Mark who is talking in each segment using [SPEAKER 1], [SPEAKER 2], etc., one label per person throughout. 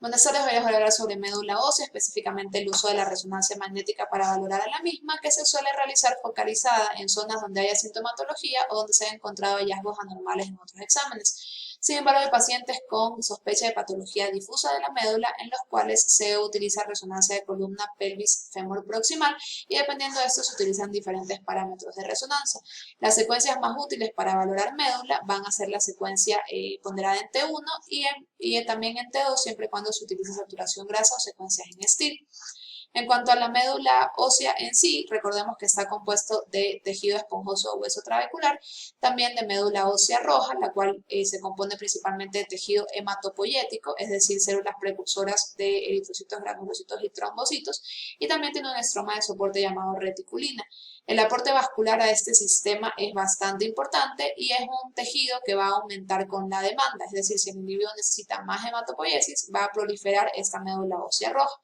[SPEAKER 1] Buenas tardes, voy a hablar sobre médula ósea, específicamente el uso de la resonancia magnética para valorar a la misma, que se suele realizar focalizada en zonas donde haya sintomatología o donde se hayan encontrado hallazgos anormales en otros exámenes. Sin embargo, hay pacientes con sospecha de patología difusa de la médula en los cuales se utiliza resonancia de columna pelvis fémur proximal y dependiendo de esto se utilizan diferentes parámetros de resonancia. Las secuencias más útiles para valorar médula van a ser la secuencia ponderada en T1 y también en T2 siempre y cuando se utilice saturación grasa o secuencias en STIL. En cuanto a la médula ósea en sí, recordemos que está compuesto de tejido esponjoso o hueso trabecular, también de médula ósea roja, la cual se compone principalmente de tejido hematopoyético, es decir, células precursoras de eritrocitos, granulocitos y trombocitos, y también tiene un estroma de soporte llamado reticulina. El aporte vascular a este sistema es bastante importante y es un tejido que va a aumentar con la demanda, es decir, si el individuo necesita más hematopoiesis, va a proliferar esta médula ósea roja.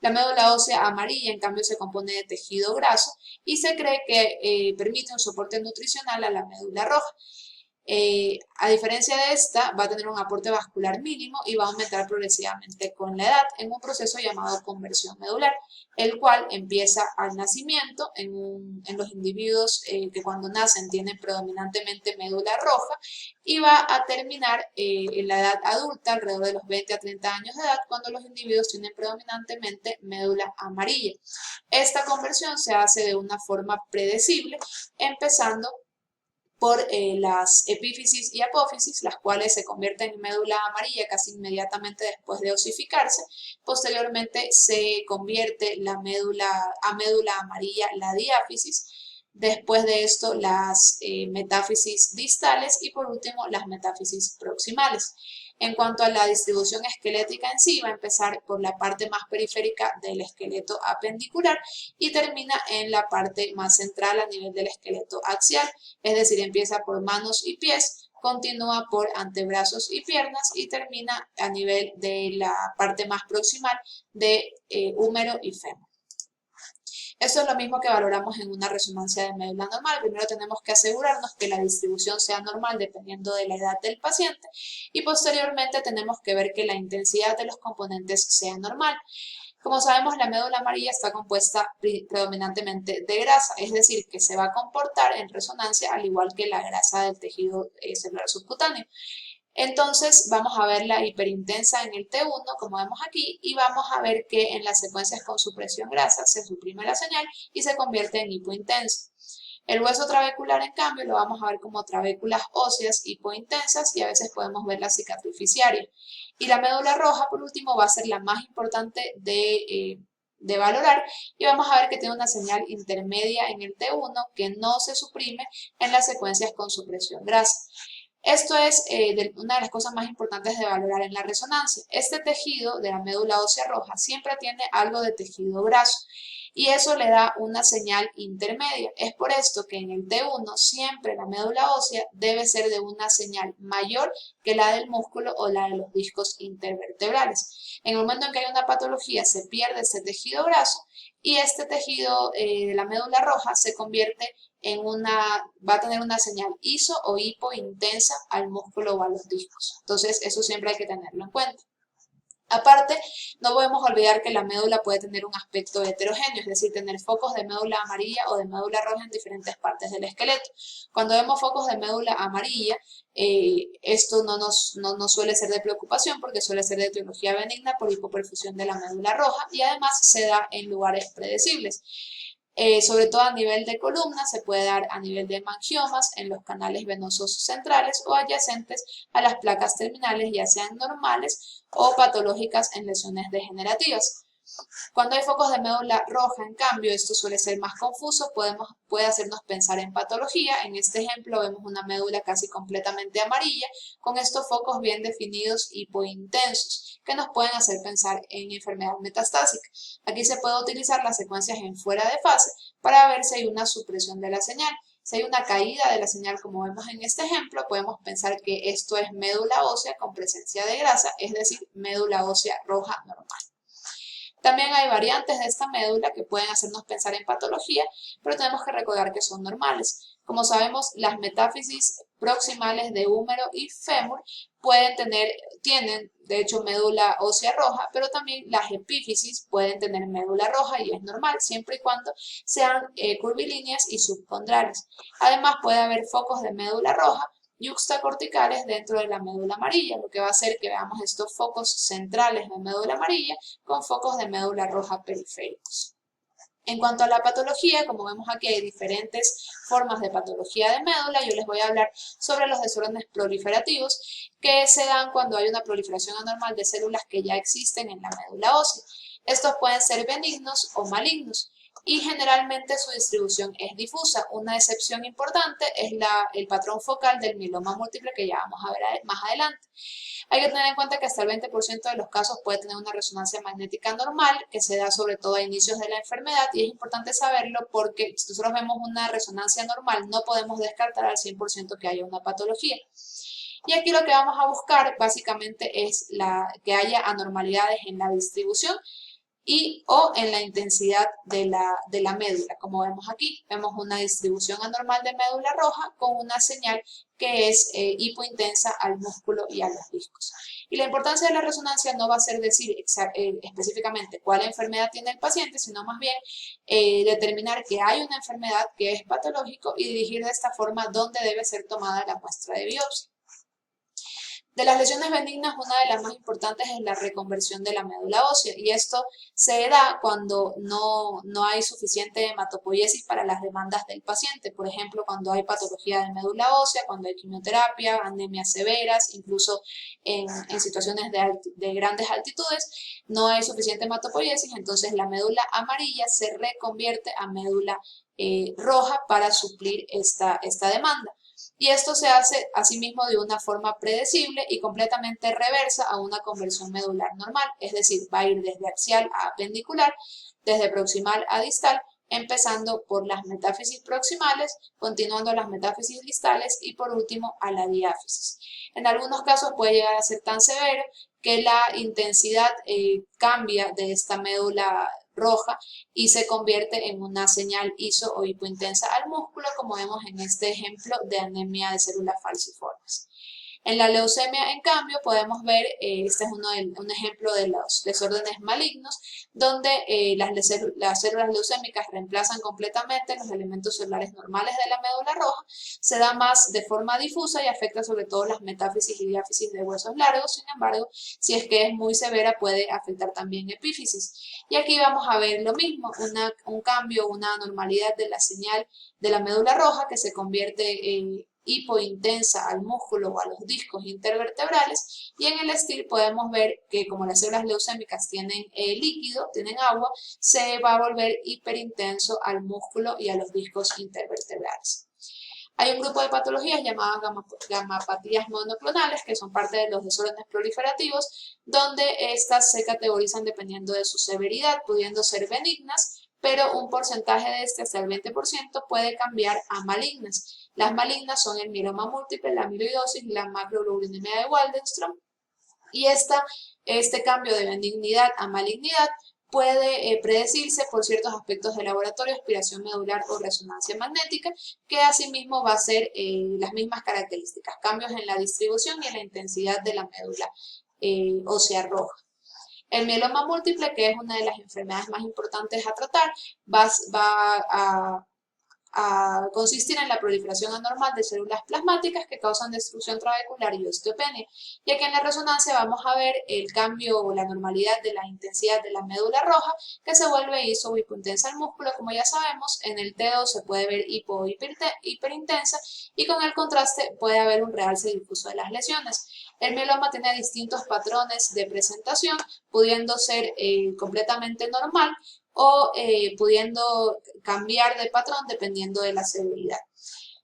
[SPEAKER 1] La médula ósea amarilla, en cambio, se compone de tejido graso y se cree que permite un soporte nutricional a la médula roja. A diferencia de esta, va a tener un aporte vascular mínimo y va a aumentar progresivamente con la edad en un proceso llamado conversión medular, el cual empieza al nacimiento en los individuos que cuando nacen tienen predominantemente médula roja y va a terminar en la edad adulta, alrededor de los 20 a 30 años de edad, cuando los individuos tienen predominantemente médula amarilla. Esta conversión se hace de una forma predecible, empezando por las epífisis y apófisis, las cuales se convierten en médula amarilla casi inmediatamente después de osificarse. Posteriormente se convierte la médula amarilla la diáfisis. Después de esto las metáfisis distales y por último las metáfisis proximales. En cuanto a la distribución esquelética en sí, va a empezar por la parte más periférica del esqueleto apendicular y termina en la parte más central a nivel del esqueleto axial, es decir, empieza por manos y pies, continúa por antebrazos y piernas y termina a nivel de la parte más proximal de húmero y fémur. Eso es lo mismo que valoramos en una resonancia de médula normal. Primero tenemos que asegurarnos que la distribución sea normal dependiendo de la edad del paciente y posteriormente tenemos que ver que la intensidad de los componentes sea normal. Como sabemos, la médula amarilla está compuesta predominantemente de grasa, es decir, que se va a comportar en resonancia al igual que la grasa del tejido celular subcutáneo. Entonces vamos a ver la hiperintensa en el T1, como vemos aquí, y vamos a ver que en las secuencias con supresión grasa se suprime la señal y se convierte en hipointensa. El hueso trabecular, en cambio, lo vamos a ver como trabéculas óseas hipointensas y a veces podemos ver la cicatriz fisciaria. Y la médula roja, por último, va a ser la más importante de valorar y vamos a ver que tiene una señal intermedia en el T1 que no se suprime en las secuencias con supresión grasa. Esto es una de las cosas más importantes de valorar en la resonancia. Este tejido de la médula ósea roja siempre tiene algo de tejido graso y eso le da una señal intermedia. Es por esto que en el T1 siempre la médula ósea debe ser de una señal mayor que la del músculo o la de los discos intervertebrales. En el momento en que hay una patología se pierde ese tejido graso y este tejido de la médula roja se convierte va a tener una señal iso o hipointensa al músculo o a los discos. Entonces, eso siempre hay que tenerlo en cuenta. Aparte, no podemos olvidar que la médula puede tener un aspecto heterogéneo, es decir, tener focos de médula amarilla o de médula roja en diferentes partes del esqueleto. Cuando vemos focos de médula amarilla, esto no suele ser de preocupación porque suele ser de etiología benigna por hipoperfusión de la médula roja y además se da en lugares predecibles. Sobre todo a nivel de columna, se puede dar a nivel de hemangioma en los canales venosos centrales o adyacentes a las placas terminales, ya sean normales o patológicas en lesiones degenerativas. Cuando hay focos de médula roja, en cambio, esto suele ser más confuso, puede hacernos pensar en patología. En este ejemplo vemos una médula casi completamente amarilla, con estos focos bien definidos hipointensos, que nos pueden hacer pensar en enfermedad metastásica. Aquí se puede utilizar las secuencias en fuera de fase para ver si hay una supresión de la señal. Si hay una caída de la señal, como vemos en este ejemplo, podemos pensar que esto es médula ósea con presencia de grasa, es decir, médula ósea roja normal. También hay variantes de esta médula que pueden hacernos pensar en patología, pero tenemos que recordar que son normales. Como sabemos, las metáfisis proximales de húmero y fémur tienen de hecho médula ósea roja, pero también las epífisis pueden tener médula roja y es normal, siempre y cuando sean curvilíneas y subcondrales. Además, puede haber focos de médula roja yuxtacorticales dentro de la médula amarilla, lo que va a hacer que veamos estos focos centrales de médula amarilla con focos de médula roja periféricos. En cuanto a la patología, como vemos aquí hay diferentes formas de patología de médula. Yo les voy a hablar sobre los desórdenes proliferativos que se dan cuando hay una proliferación anormal de células que ya existen en la médula ósea. Estos pueden ser benignos o malignos y generalmente su distribución es difusa. Una excepción importante es el patrón focal del mieloma múltiple que ya vamos a ver más adelante. Hay que tener en cuenta que hasta el 20% de los casos puede tener una resonancia magnética normal, que se da sobre todo a inicios de la enfermedad, y es importante saberlo porque si nosotros vemos una resonancia normal, no podemos descartar al 100% que haya una patología. Y aquí lo que vamos a buscar básicamente es que haya anormalidades en la distribución o en la intensidad de la médula. Como vemos aquí, vemos una distribución anormal de médula roja con una señal que es hipointensa al músculo y a los discos. Y la importancia de la resonancia no va a ser decir específicamente cuál enfermedad tiene el paciente, sino más bien determinar que hay una enfermedad que es patológico y dirigir de esta forma dónde debe ser tomada la muestra de biopsia. De las lesiones benignas, una de las más importantes es la reconversión de la médula ósea y esto se da cuando no hay suficiente hematopoiesis para las demandas del paciente. Por ejemplo, cuando hay patología de médula ósea, cuando hay quimioterapia, anemias severas, incluso en situaciones de grandes altitudes, no hay suficiente hematopoiesis, entonces la médula amarilla se reconvierte a médula roja para suplir esta demanda. Y esto se hace asimismo de una forma predecible y completamente reversa a una conversión medular normal, es decir, va a ir desde axial a apendicular, desde proximal a distal, empezando por las metáfisis proximales, continuando las metáfisis distales y por último a la diáfisis. En algunos casos puede llegar a ser tan severo que la intensidad cambia de esta médula roja y se convierte en una señal iso o hipointensa al músculo, como vemos en este ejemplo de anemia de células falciformes. En la leucemia, en cambio, podemos ver, este es un ejemplo de los desórdenes malignos, donde las células leucémicas reemplazan completamente los elementos celulares normales de la médula roja, se da más de forma difusa y afecta sobre todo las metáfisis y diáfisis de huesos largos. Sin embargo, si es que es muy severa, puede afectar también epífisis. Y aquí vamos a ver lo mismo, un cambio, una anormalidad de la señal de la médula roja que se convierte en hipointensa al músculo o a los discos intervertebrales, y en el STIR podemos ver que como las células leucémicas tienen líquido, tienen agua, se va a volver hiperintenso al músculo y a los discos intervertebrales. Hay un grupo de patologías llamadas gamapatías monoclonales, que son parte de los desórdenes proliferativos, donde estas se categorizan dependiendo de su severidad, pudiendo ser benignas, pero un porcentaje de este, hasta el 20%, puede cambiar a malignas. Las malignas son el mieloma múltiple, la amiloidosis y la macroglobulinemia de Waldenström. Y este cambio de benignidad a malignidad puede predecirse por ciertos aspectos de laboratorio, aspiración medular o resonancia magnética, que asimismo va a ser las mismas características, cambios en la distribución y en la intensidad de la médula ósea roja. El mieloma múltiple, que es una de las enfermedades más importantes a tratar, va a consistir en la proliferación anormal de células plasmáticas que causan destrucción trabecular y osteopenia. Y aquí en la resonancia vamos a ver el cambio o la normalidad de la intensidad de la médula roja que se vuelve iso o hipointensa al músculo. Como ya sabemos, en el TEO se puede ver hipo o hiperintensa y con el contraste puede haber un realce difuso de las lesiones. El mieloma tiene distintos patrones de presentación, pudiendo ser completamente normal o pudiendo cambiar de patrón dependiendo de la severidad.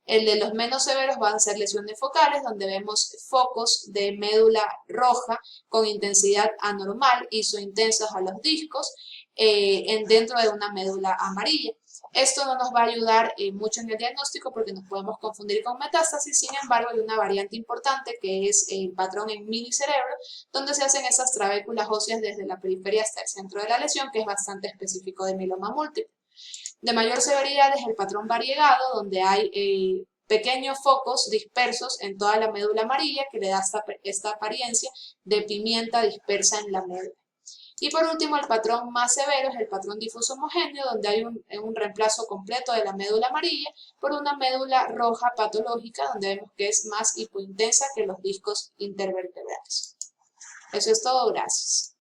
[SPEAKER 1] El de los menos severos van a ser lesiones focales, donde vemos focos de médula roja con intensidad anormal, isointensos a los discos, dentro de una médula amarilla. Esto no nos va a ayudar mucho en el diagnóstico porque nos podemos confundir con metástasis. Sin embargo, hay una variante importante que es el patrón en minicerebro, donde se hacen esas trabéculas óseas desde la periferia hasta el centro de la lesión, que es bastante específico de mieloma múltiple. De mayor severidad es el patrón variegado, donde hay pequeños focos dispersos en toda la médula amarilla, que le da esta apariencia de pimienta dispersa en la médula. Y por último, el patrón más severo es el patrón difuso homogéneo, donde hay un reemplazo completo de la médula amarilla por una médula roja patológica, donde vemos que es más hipointensa que los discos intervertebrales. Eso es todo, gracias.